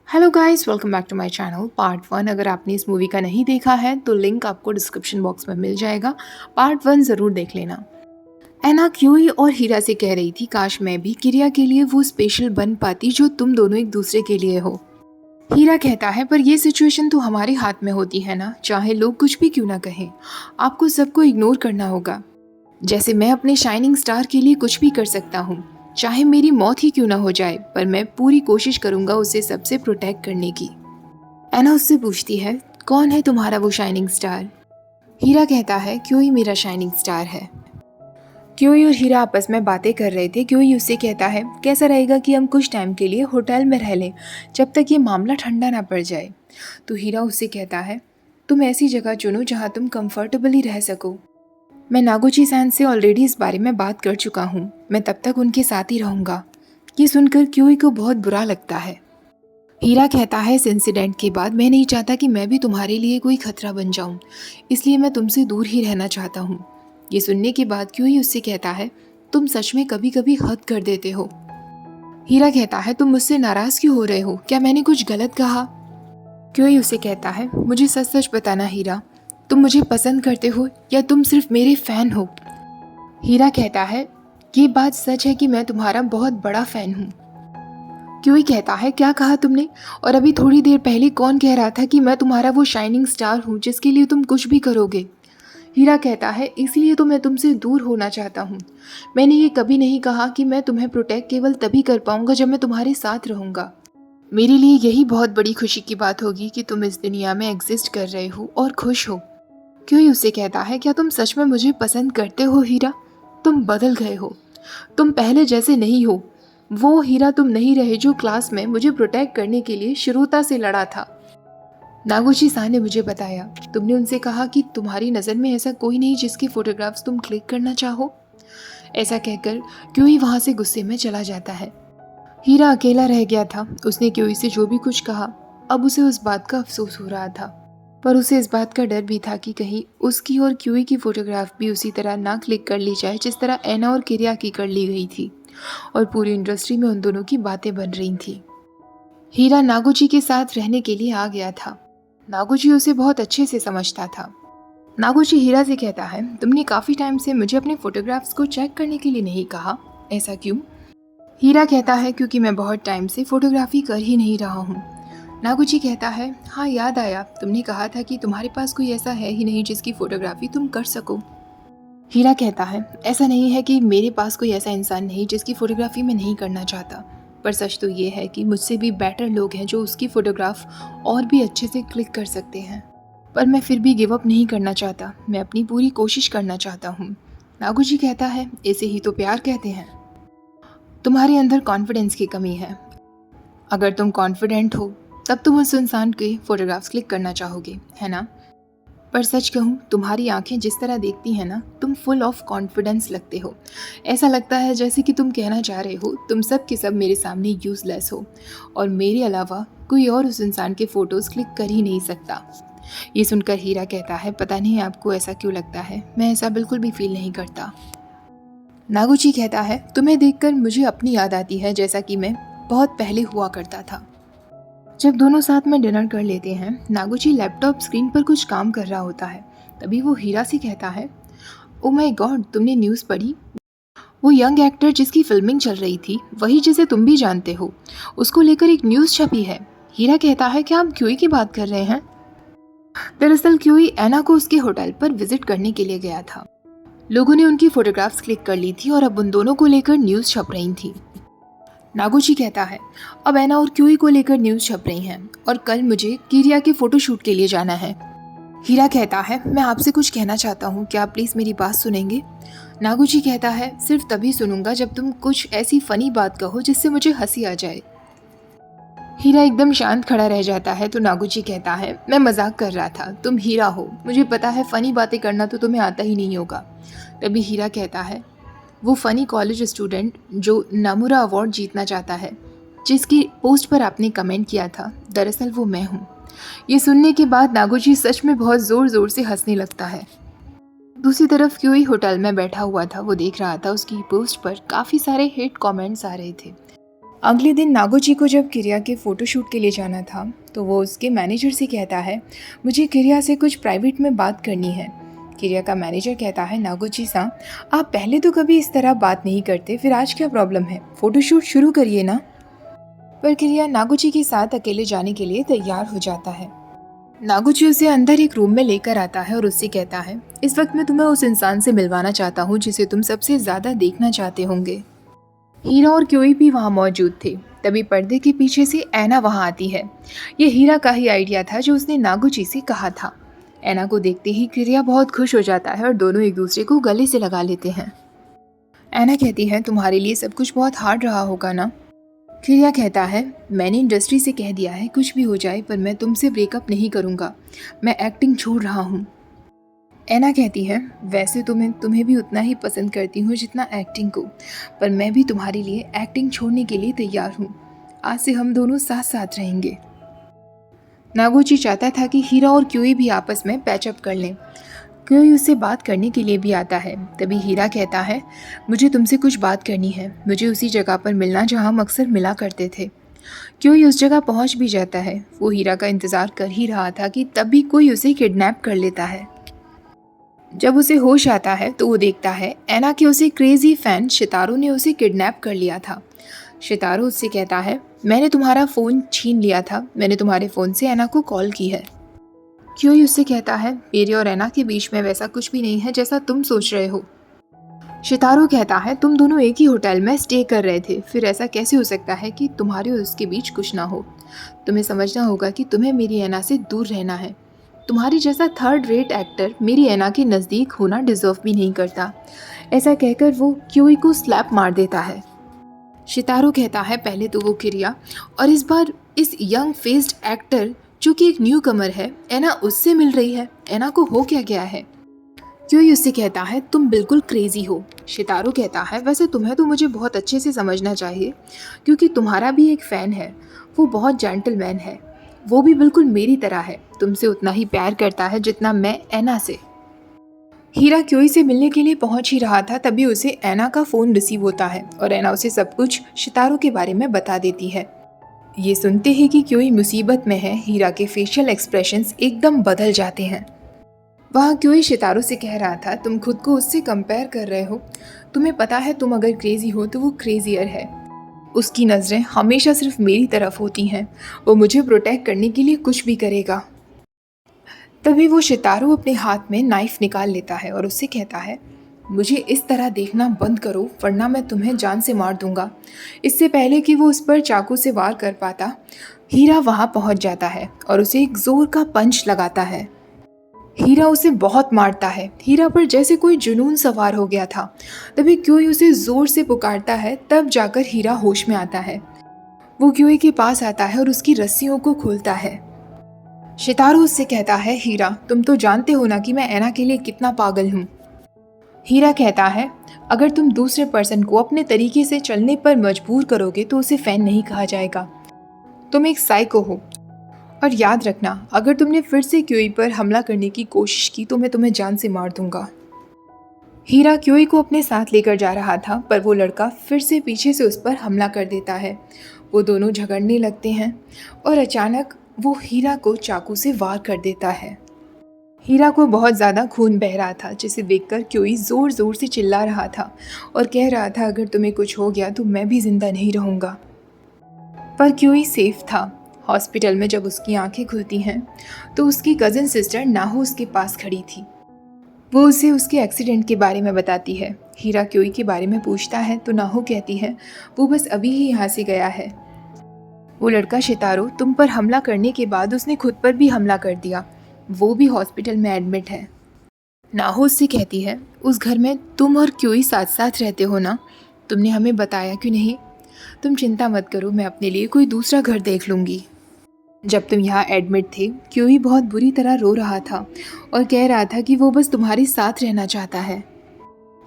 Hello guys, welcome back to my channel part one. अगर आपने इस मूवी का नहीं देखा है तो लिंक आपको डिस्क्रिप्शन बॉक्स में मिल जाएगा। पार्ट वन ज़रूर देख लेना। एना क्यूई और हीरा से कह रही थी, काश मैं भी किरिया के लिए वो स्पेशल बन पाती जो तुम दोनों एक दूसरे के लिए हो। हीरा कहता है, पर ये सिचुएशन तो हमारे हाथ में होती है ना, चाहे लोग कुछ भी क्यों ना कहें, आपको सबको इग्नोर करना होगा। जैसे मैं अपने शाइनिंग स्टार के लिए कुछ भी कर सकता हूँ, चाहे मेरी मौत ही क्यों ना हो जाए, पर मैं पूरी कोशिश करूंगा उसे सबसे प्रोटेक्ट करने की। एना उससे पूछती है, कौन है तुम्हारा वो शाइनिंग स्टार? हीरा कहता है, क्यूई मेरा शाइनिंग स्टार है। क्यूई और हीरा आपस में बातें कर रहे थे। क्यूई उससे कहता है, कैसा रहेगा कि हम कुछ टाइम के लिए होटल में रह लें जब तक ये मामला ठंडा ना पड़ जाए। तो हीरा उससे कहता है, तुम ऐसी जगह चुनो जहाँ तुम कंफर्टेबली रह सको। मैं नागुची सैन से ऑलरेडी इस बारे में बात कर चुका हूँ, मैं तब तक उनके साथ ही रहूँगा। ये सुनकर क्यूई को बहुत बुरा लगता है। हीरा कहता है, इस इंसिडेंट के बाद मैं नहीं चाहता कि मैं भी तुम्हारे लिए कोई खतरा बन जाऊं, इसलिए मैं तुमसे दूर ही रहना चाहता हूँ। ये सुनने के बाद क्यूई उससे कहता है, तुम सच में कभी कभी हद कर देते हो। हीरा कहता है, तुम मुझसे नाराज क्यों हो रहे हो? क्या मैंने कुछ गलत कहा? क्यूई उसे कहता है, मुझे सच सच बताना हीरा, तुम मुझे पसंद करते हो या तुम सिर्फ मेरे फैन हो? हीरा कहता है, ये बात सच है कि मैं तुम्हारा बहुत बड़ा फैन हूँ। क्यूई कहता है, क्या कहा तुमने? और अभी थोड़ी देर पहले कौन कह रहा था कि मैं तुम्हारा वो शाइनिंग स्टार हूँ जिसके लिए तुम कुछ भी करोगे? हीरा कहता है, इसलिए तो मैं तुमसे दूर होना चाहता हूँ। मैंने ये कभी नहीं कहा कि मैं तुम्हें प्रोटेक्ट केवल तभी कर पाऊंगा जब मैं तुम्हारे साथ रहूंगा। मेरे लिए यही बहुत बड़ी खुशी की बात होगी कि तुम इस दुनिया में एग्जिस्ट कर रहे हो और खुश हो। क्यूई उससे कहता है, क्या तुम सच में मुझे पसंद करते हो हीरा? तुम बदल गए हो, तुम पहले जैसे नहीं हो। वो हीरा तुम नहीं रहे जो क्लास में मुझे प्रोटेक्ट करने के लिए शुरुता से लड़ा था। नागुची सान ने मुझे बताया, तुमने उनसे कहा कि तुम्हारी नज़र में ऐसा कोई नहीं जिसकी फोटोग्राफ्स तुम क्लिक करना चाहो। ऐसा कहकर क्यूई वहाँ से गुस्से में चला जाता है। हीरा अकेला रह गया था। उसने क्यूई से जो भी कुछ कहा, अब उसे उस बात का अफसोस हो रहा था, पर उसे इस बात का डर भी था कि कहीं उसकी और क्यूई की फोटोग्राफ भी उसी तरह ना क्लिक कर ली जाए जिस तरह एना और किरिया की कर ली गई थी, और पूरी इंडस्ट्री में उन दोनों की बातें बन रही थी। हीरा नागुची के साथ रहने के लिए आ गया था। नागुची उसे बहुत अच्छे से समझता था। नागुची हीरा से कहता है, तुमने काफ़ी टाइम से मुझे अपने फोटोग्राफ्स को चेक करने के लिए नहीं कहा, ऐसा क्यों? हीरा कहता है, क्योंकि मैं बहुत टाइम से फोटोग्राफी कर ही नहीं रहा हूँ। नागुची कहता है, हाँ याद आया, तुमने कहा था कि तुम्हारे पास कोई ऐसा है ही नहीं जिसकी फोटोग्राफी तुम कर सको। हीरा कहता है, ऐसा नहीं है कि मेरे पास कोई ऐसा इंसान नहीं जिसकी फ़ोटोग्राफी मैं नहीं करना चाहता, पर सच तो ये है कि मुझसे भी बेटर लोग हैं जो उसकी फ़ोटोग्राफ और भी अच्छे से क्लिक कर सकते हैं। पर मैं फिर भी गिव अप नहीं करना चाहता, मैं अपनी पूरी कोशिश करना चाहता हूँ। नागुची कहता है, ऐसे ही तो प्यार कहते हैं। तुम्हारे अंदर कॉन्फिडेंस की कमी है। अगर तुम कॉन्फिडेंट हो तब तुम उस इंसान के फ़ोटोग्राफ्स क्लिक करना चाहोगे, है ना? पर सच कहूँ, तुम्हारी आंखें जिस तरह देखती हैं ना, तुम फुल ऑफ कॉन्फिडेंस लगते हो। ऐसा लगता है जैसे कि तुम कहना चाह रहे हो, तुम सब के सब मेरे सामने यूज़लेस हो और मेरे अलावा कोई और उस इंसान के फ़ोटोज़ क्लिक कर ही नहीं सकता। ये सुनकर हीरा कहता है, पता नहीं आपको ऐसा क्यों लगता है, मैं ऐसा बिल्कुल भी फील नहीं करता। नागुची कहता है, तुम्हें देखकर मुझे अपनी याद आती है, जैसा कि मैं बहुत पहले हुआ करता था। जब दोनों साथ में डिनर कर लेते हैं, नागुची लैपटॉप स्क्रीन पर कुछ काम कर रहा होता है। तभी वो हीरा से कहता है, ओ माय गॉड, तुमने न्यूज़ पढ़ी? वो यंग एक्टर जिसकी फिल्मिंग चल रही थी, वही जिसे तुम भी जानते हो, उसको लेकर एक न्यूज़ छपी है। हीरा कहता है, क्या आप क्यूई की बात कर रहे हैं? दरअसल क्यूई एना को उसके होटल पर विजिट करने के लिए गया था। लोगों ने उनकी फोटोग्राफ्स क्लिक कर ली थी और अब उन दोनों को लेकर न्यूज़ छप रही थी। नागुची कहता है, अब एना और क्यूई को लेकर न्यूज़ छप रही हैं और कल मुझे किरिया के फोटोशूट के लिए जाना है। हीरा कहता है, मैं आपसे कुछ कहना चाहता हूँ, क्या आप प्लीज़ मेरी बात सुनेंगे? नागुची कहता है, सिर्फ तभी सुनूंगा जब तुम कुछ ऐसी फ़नी बात कहो जिससे मुझे हंसी आ जाए। हीरा एकदम शांत खड़ा रह जाता है तो नागुची कहता है, मैं मजाक कर रहा था, तुम हीरा हो, मुझे पता है फ़नी बातें करना तो तुम्हें आता ही नहीं होगा। तभी हीरा कहता है, वो फ़नी कॉलेज स्टूडेंट जो नामुरा अवार्ड जीतना चाहता है, जिसकी पोस्ट पर आपने कमेंट किया था, दरअसल वो मैं हूँ। ये सुनने के बाद नागुची सच में बहुत ज़ोर ज़ोर से हंसने लगता है। दूसरी तरफ क्यूई होटल में बैठा हुआ था। वो देख रहा था उसकी पोस्ट पर काफ़ी सारे हेट कमेंट्स आ रहे थे। अगले दिन नागोची को जब किरिया के फ़ोटोशूट के लिए जाना था तो वो उसके मैनेजर से कहता है, मुझे किरिया से कुछ प्राइवेट में बात करनी है। किरिया का मैनेजर कहता है, नागोची सा, आप पहले तो कभी इस तरह बात नहीं करते, फिर आज क्या प्रॉब्लम है? फ़ोटोशूट शुरू करिए ना। पर किरिया नागोची के साथ अकेले जाने के लिए तैयार हो जाता है। नागोची उसे अंदर एक रूम में लेकर आता है और उससे कहता है, इस वक्त मैं तुम्हें उस इंसान से मिलवाना चाहता हूँ जिसे तुम सबसे ज़्यादा देखना चाहते होंगे। हीरा और क्योई भी वहाँ मौजूद थे। तभी पर्दे के पीछे से ऐना वहाँ आती है। ये हीरा का ही आइडिया था जो उसने नागोची से कहा था। ऐना को देखते ही किरिया बहुत खुश हो जाता है और दोनों एक दूसरे को गले से लगा लेते हैं। ऐना कहती है, तुम्हारे लिए सब कुछ बहुत हार्ड रहा होगा ना? किरिया कहता है, मैंने इंडस्ट्री से कह दिया है कुछ भी हो जाए पर मैं तुमसे ब्रेकअप नहीं करूँगा, मैं एक्टिंग छोड़ रहा हूँ। ऐना कहती है, वैसे तो मैं तुम्हें भी उतना ही पसंद करती हूँ जितना एक्टिंग को, पर मैं भी तुम्हारे लिए एक्टिंग छोड़ने के लिए तैयार हूँ। आज से हम दोनों साथ साथ रहेंगे। नागोची चाहता था कि हीरा और क्योई भी आपस में पैचअप कर लें। क्योई उससे बात करने के लिए भी आता है। तभी हीरा कहता है, मुझे तुमसे कुछ बात करनी है, मुझे उसी जगह पर मिलना जहाँ हम अक्सर मिला करते थे। क्योई उस जगह पहुँच भी जाता है। वो हीरा का इंतज़ार कर ही रहा था कि तभी कोई उसे किडनैप कर लेता है। जब उसे होश आता है तो वो देखता है ऐना के उसे क्रेजी फैन शितारो ने उसे किडनैप कर लिया था। शितारो उससे कहता है, मैंने तुम्हारा फ़ोन छीन लिया था, मैंने तुम्हारे फ़ोन से ऐना को कॉल की है। क्योई उससे कहता है, मेरे और ऐना के बीच में वैसा कुछ भी नहीं है जैसा तुम सोच रहे हो। शितारो कहता है, तुम दोनों एक ही होटल में स्टे कर रहे थे, फिर ऐसा कैसे हो सकता है कि तुम्हारे और उसके बीच कुछ ना हो? तुम्हें समझना होगा कि तुम्हें मेरी ऐना से दूर रहना है। तुम्हारी जैसा थर्ड रेट एक्टर मेरी ऐना के नज़दीक होना डिज़र्व भी नहीं करता। ऐसा कहकर वो क्योई को स्लैप मार देता है। शितारो कहता है, पहले तो वो किरिया और इस बार इस यंग फेस्ड एक्टर जो कि एक न्यू कमर है, ऐना उससे मिल रही है। ऐना को हो क्या गया है? क्योई उससे कहता है, तुम बिल्कुल क्रेजी हो। शितारो कहता है, वैसे तुम्हें तो मुझे बहुत अच्छे से समझना चाहिए क्योंकि तुम्हारा भी एक फ़ैन है, वो बहुत जेंटलमैन है, वो भी बिल्कुल मेरी तरह है, तुमसे उतना ही प्यार करता है जितना मैं ऐना से। हीरा क्योई से मिलने के लिए पहुंच ही रहा था तभी उसे ऐना का फ़ोन रिसीव होता है और ऐना उसे सब कुछ शितारो के बारे में बता देती है। ये सुनते ही कि क्योई मुसीबत में है, हीरा के फेशियल एक्सप्रेशंस एकदम बदल जाते हैं। वहाँ क्योई शितारो से कह रहा था, तुम खुद को उससे कंपेयर कर रहे हो, तुम्हें पता है तुम अगर क्रेजी हो तो वो क्रेजियर है। उसकी नज़रें हमेशा सिर्फ मेरी तरफ होती हैं, वो मुझे प्रोटेक्ट करने के लिए कुछ भी करेगा। तभी वो शितारो अपने हाथ में नाइफ निकाल लेता है और उससे कहता है, मुझे इस तरह देखना बंद करो वरना मैं तुम्हें जान से मार दूंगा। इससे पहले कि वो उस पर चाकू से वार कर पाता, हीरा वहाँ पहुँच जाता है और उसे एक जोर का पंच लगाता है। हीरा उसे बहुत मारता है। हीरा पर जैसे कोई जुनून सवार हो गया था। तभी क्योई उसे जोर से पुकारता है, तब जाकर हीरा होश में आता है। वो क्योई के पास आता है और उसकी रस्सियों को खोलता है। शितारो उससे कहता है, हीरा तुम तो जानते हो ना कि मैं ऐना के लिए कितना पागल हूँ। हीरा कहता है, अगर तुम दूसरे पर्सन को अपने तरीके से चलने पर मजबूर करोगे तो उसे फैन नहीं कहा जाएगा, तुम एक साइको हो। और याद रखना, अगर तुमने फिर से क्योई पर हमला करने की कोशिश की तो मैं तुम्हें जान से मार दूंगा। हीरा क्योई को अपने साथ लेकर जा रहा था पर वो लड़का फिर से पीछे से उस पर हमला कर देता है। वो दोनों झगड़ने लगते हैं और अचानक वो हीरा को चाकू से वार कर देता है। हीरा को बहुत ज़्यादा खून बह रहा था जिसे देखकर क्योई ज़ोर ज़ोर से चिल्ला रहा था और कह रहा था, अगर तुम्हें कुछ हो गया तो मैं भी ज़िंदा नहीं रहूँगा। पर क्योई सेफ था। हॉस्पिटल में जब उसकी आंखें खुलती हैं तो उसकी कज़न सिस्टर नाहो उसके पास खड़ी थी। वो उसे उसके एक्सीडेंट के बारे में बताती है। हीरा क्योई के बारे में पूछता है तो नाहो कहती है, वो बस अभी ही यहाँ से गया है। वो लड़का शितारो तुम पर हमला करने के बाद उसने खुद पर भी हमला कर दिया, वो भी हॉस्पिटल में एडमिट है। नाहो उससे कहती है, उस घर में तुम और क्योई साथ साथ रहते हो ना, तुमने हमें बताया क्यों नहीं? तुम चिंता मत करो, मैं अपने लिए कोई दूसरा घर देख लूँगी। जब तुम यहाँ एडमिट थे क्योई बहुत बुरी तरह रो रहा था और कह रहा था कि वो बस तुम्हारे साथ रहना चाहता है।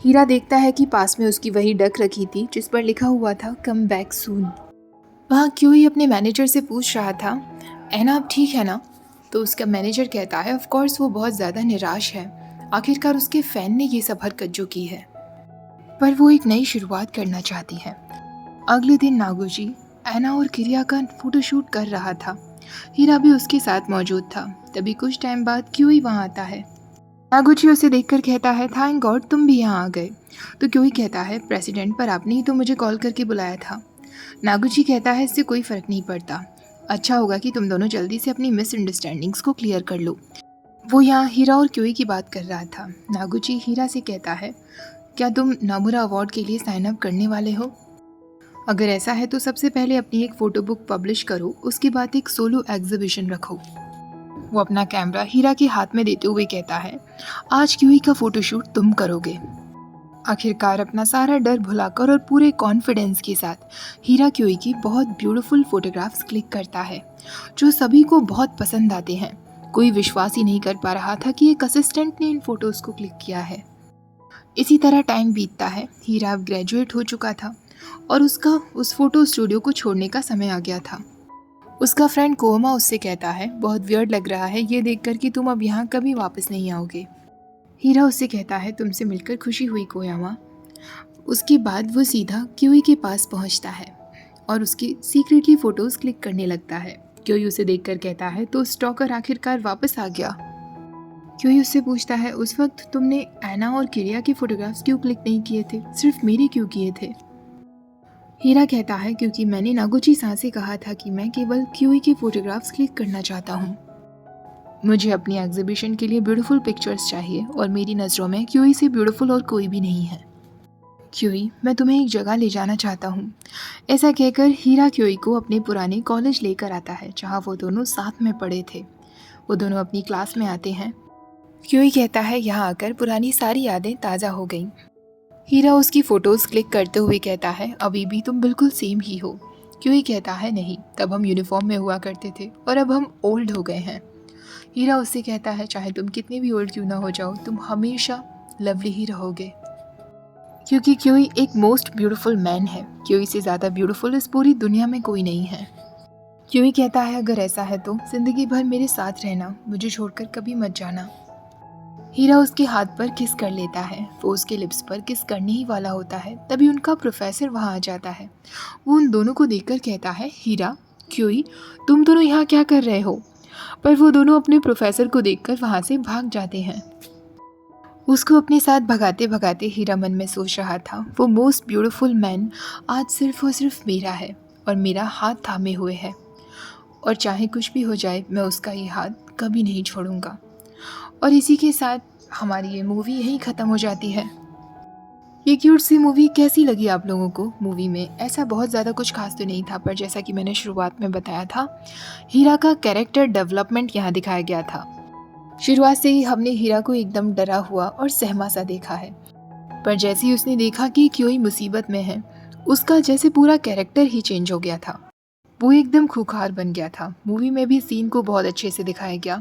हीरा देखता है कि पास में उसकी वही डक रखी थी जिस पर लिखा हुआ था कम बैक सून। वहाँ क्योई अपने मैनेजर से पूछ रहा था, ऐना अब ठीक है ना? तो उसका मैनेजर कहता है, ऑफ कोर्स वो बहुत ज़्यादा निराश है, आखिरकार उसके फ़ैन ने ये सब हरकत जो की है, पर वो एक नई शुरुआत करना चाहती है। अगले दिन नागुची ऐना और किरिया का फोटोशूट कर रहा था। हीरा भी उसके साथ मौजूद था। तभी कुछ टाइम बाद क्यूई वहाँ आता है। नागुची उसे देखकर कहता है, थैंक गॉड तुम भी यहाँ आ गए। तो क्यूई कहता है, प्रेसिडेंट, पर आपने ही तो मुझे कॉल करके बुलाया था। नागुची कहता है, इससे कोई फ़र्क नहीं पड़ता। अच्छा होगा कि तुम दोनों जल्दी से अपनी मिसअंडरस्टैंडिंग्स को क्लियर कर लो। वो यहाँ हीरा और क्यूई की बात कर रहा था। नागुची हीरा से कहता है, क्या तुम नामुरा अवार्ड के लिए साइन अप करने वाले हो? अगर ऐसा है तो सबसे पहले अपनी एक फ़ोटो बुक पब्लिश करो, उसके बाद एक सोलो एग्जीबिशन रखो। वो अपना कैमरा हीरा के हाथ में देते हुए कहता है, आज क्यूई का फ़ोटोशूट तुम करोगे। आखिरकार अपना सारा डर भुलाकर और पूरे कॉन्फिडेंस के साथ हीरा क्यूई की बहुत ब्यूटीफुल फोटोग्राफ्स क्लिक करता है, जो सभी को बहुत पसंद आते हैं। कोई विश्वास ही नहीं कर पा रहा था कि एक असिस्टेंट ने इन फ़ोटोज़ को क्लिक किया है। इसी तरह टाइम बीतता है। हीरा अब ग्रेजुएट हो चुका था और उसका उस फोटो स्टूडियो को छोड़ने का समय आ गया था। उसका फ्रेंड कोमा उससे कहता है, बहुत वियर्ड लग रहा है ये देखकर कि तुम अब यहाँ कभी वापस नहीं आओगे। हीरा उससे कहता है, तुमसे मिलकर खुशी हुई कोयामा। उसके बाद वो सीधा क्यूई के पास पहुँचता है और उसकी सीक्रेटली फ़ोटोज़ क्लिक करने लगता है। क्यूई उसे देखकर कहता है, तो स्टॉकर आखिरकार वापस आ गया। क्यूई उससे पूछता है, उस वक्त तुमने ऐना और किरिया की फ़ोटोग्राफ्स क्यों क्लिक नहीं किए थे, सिर्फ मेरे क्यों किए थे? हीरा कहता है, क्योंकि मैंने नागुची सान से कहा था कि मैं केवल क्यूई की फ़ोटोग्राफ्स क्लिक करना चाहता हूँ। मुझे अपनी एग्जीबिशन के लिए ब्यूटीफुल पिक्चर्स चाहिए और मेरी नज़रों में क्यूई से ब्यूटीफुल और कोई भी नहीं है। क्यूई, मैं तुम्हें एक जगह ले जाना चाहता हूँ। ऐसा कहकर हीरा क्यूई को अपने पुराने कॉलेज लेकर आता है, जहाँ वो दोनों साथ में पढ़े थे। वो दोनों अपनी क्लास में आते हैं। क्यूई कहता है, यहाँ आकर पुरानी सारी यादें ताज़ा हो गईं। हीरा उसकी फ़ोटोज़ क्लिक करते हुए कहता है, अभी भी तुम बिल्कुल सेम ही हो। क्यूई कहता है, नहीं, तब हम यूनिफॉर्म में हुआ करते थे और अब हम ओल्ड हो गए हैं। हीरा उससे कहता है, चाहे तुम कितने भी ओल्ड क्यों ना हो जाओ, तुम हमेशा लवली ही रहोगे। क्योंकि क्यूई एक मोस्ट ब्यूटीफुल मैन है। क्यूई से ज़्यादा ब्यूटीफुल इस पूरी दुनिया में कोई नहीं है। क्यूई कहता है, अगर ऐसा है तो ज़िंदगी भर मेरे साथ रहना, मुझे छोड़कर कभी मत जाना। हीरा उसके हाथ पर किस कर लेता है। वो उसके लिप्स पर किस करने ही वाला होता है, तभी उनका प्रोफेसर वहाँ आ जाता है। वो उन दोनों को देखकर कहता है, हीरा, क्यूई, तुम दोनों यहाँ क्या कर रहे हो? पर वो दोनों अपने प्रोफेसर को देखकर वहाँ से भाग जाते हैं। उसको अपने साथ भगाते भगाते हीरा मन में सोच रहा था, वो मोस्ट ब्यूटीफुल मैन आज सिर्फ और सिर्फ मेरा है और मेरा हाथ थामे हुए है, और चाहे कुछ भी हो जाए मैं उसका ये हाथ कभी नहीं छोड़ूंगा। और इसी के साथ हमारी ये मूवी यहीं ख़त्म हो जाती है। ये क्यूट सी मूवी कैसी लगी आप लोगों को? मूवी में ऐसा बहुत ज़्यादा कुछ खास तो नहीं था, पर जैसा कि मैंने शुरुआत में बताया था, हीरा का कैरेक्टर डेवलपमेंट यहाँ दिखाया गया था। शुरुआत से ही हमने हीरा को एकदम डरा हुआ और सहमा सा देखा है, पर जैसे ही उसने देखा कि क्यूई मुसीबत में है, उसका जैसे पूरा कैरेक्टर ही चेंज हो गया था। वो एकदम खूंखार बन गया था। मूवी में भी सीन को बहुत अच्छे से दिखाया गया।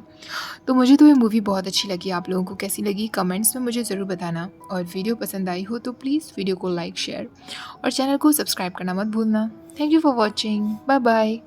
तो मुझे तो ये मूवी बहुत अच्छी लगी। आप लोगों को कैसी लगी कमेंट्स में मुझे ज़रूर बताना, और वीडियो पसंद आई हो तो प्लीज़ वीडियो को लाइक, शेयर और चैनल को सब्सक्राइब करना मत भूलना। Thank you for watching. Bye bye.